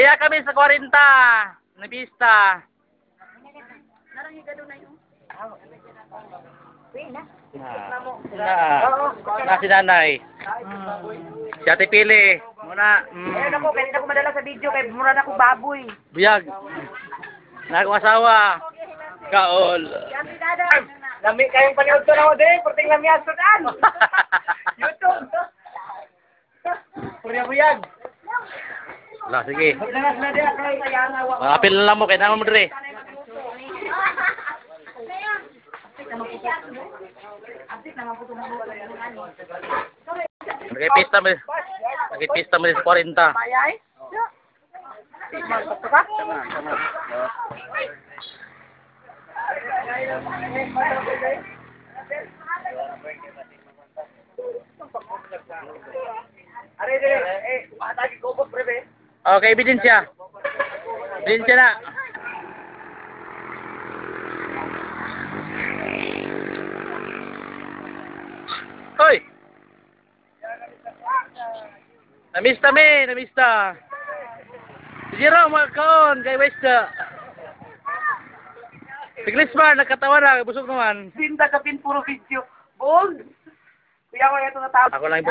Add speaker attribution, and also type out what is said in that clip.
Speaker 1: Kaya kami sa 40 na pista. Na si nanay. Si Ate Pili. Muna.
Speaker 2: Ayun ako, pwede na ako madala sa video kay mura na ako baboy.
Speaker 1: Buyag. Na akong asawa. Kaol.
Speaker 2: Lami kayong paniod to na ako din, perting lami asudan. YouTube. Purya buyag.
Speaker 1: Wala, sige.
Speaker 2: Magdanas na din kay sayang awa.
Speaker 1: Apil na lang mo. Kaya naman mo dre. Nagkipista mo sa 40.
Speaker 2: Mayay? Magpapaka?
Speaker 1: Okay, ebidensya. Ebidensya na. Hoy! Namista me, namista. Zero mga kaon kay Westa. Siglisman, nagkatawa na, busog naman.
Speaker 2: Sinta kapin puro video. Bold! Kuya ko ito natapos.
Speaker 1: Ako lang